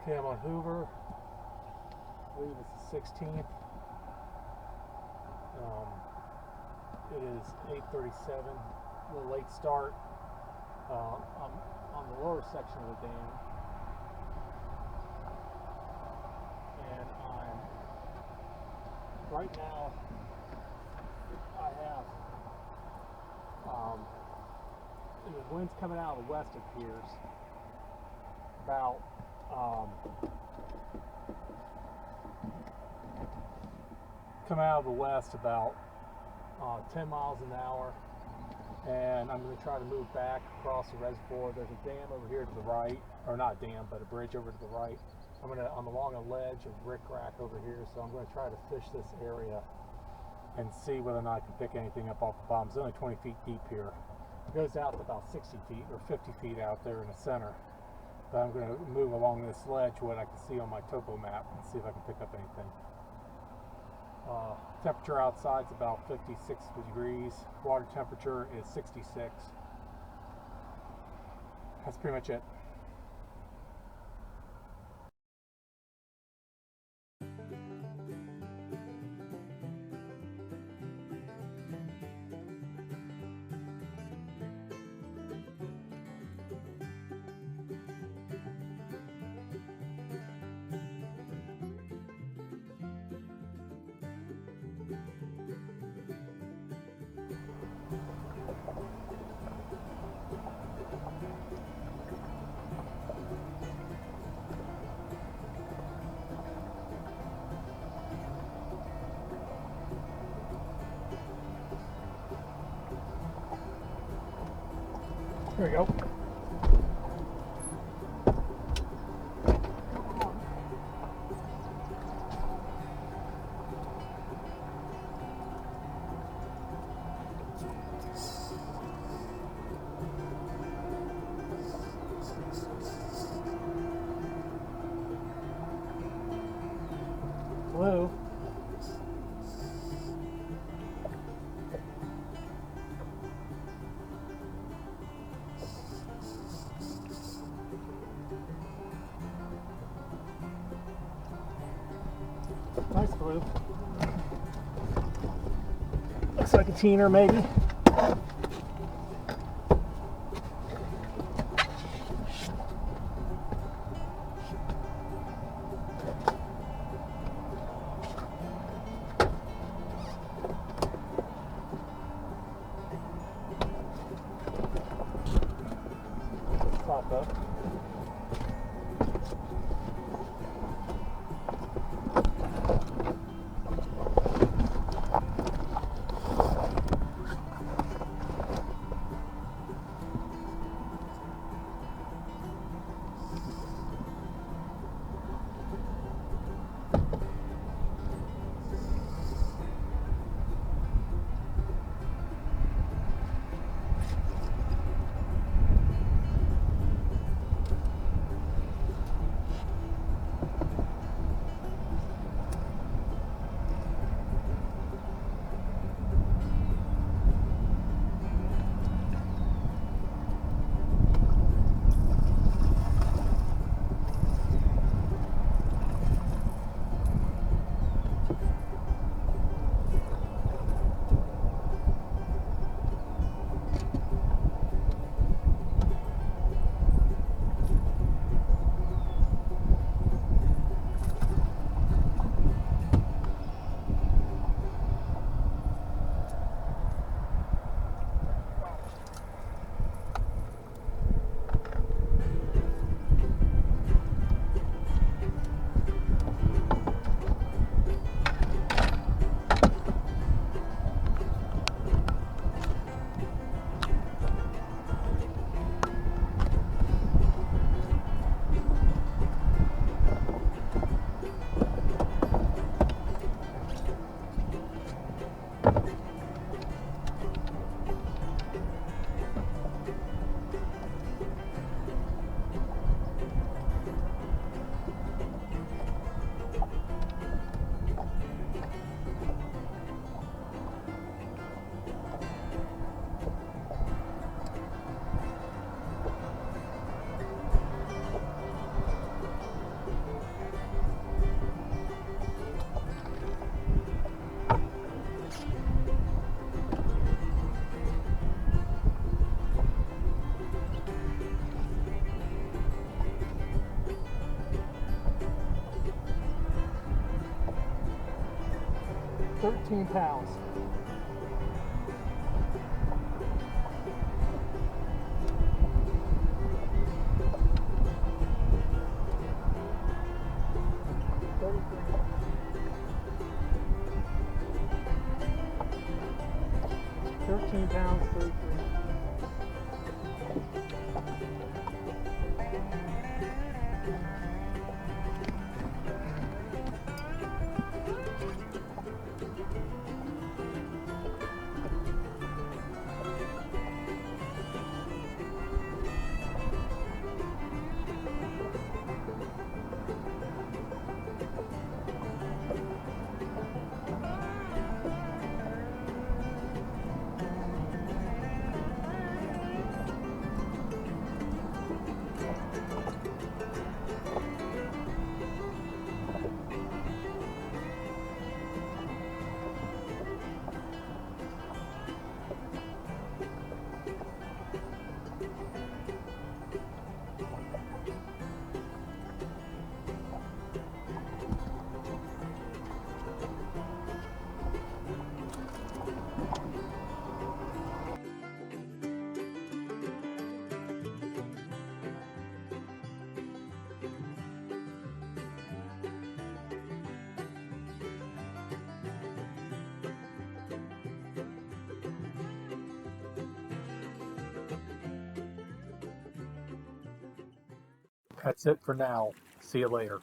Okay, I'm on Hoover. I believe it's the 16th. It is 8:37. A little late start. I'm on the lower section of the dam, and I'm right now. I have the wind's coming out of the west, it appears. About coming out of the west about 10 miles an hour, and I'm going to try to move back across the reservoir. There's a dam over here to the right, or not a dam, but a bridge over to the right. I'm along a ledge of rickrack over here, so I'm going to try to fish this area and see whether or not I can pick anything up off the bottom. It's only 20 feet deep here. It goes out to about 60 feet or 50 feet out there in the center. But I'm going to move along this ledge, what I can see on my topo map, and see if I can pick up anything. Temperature outside is about 56 degrees. Water temperature is 66. That's pretty much it. Here we go. Hello. Nice blue. Looks like a teener, maybe. Pop up. 13 pounds. £13, 33. That's it for now. See you later.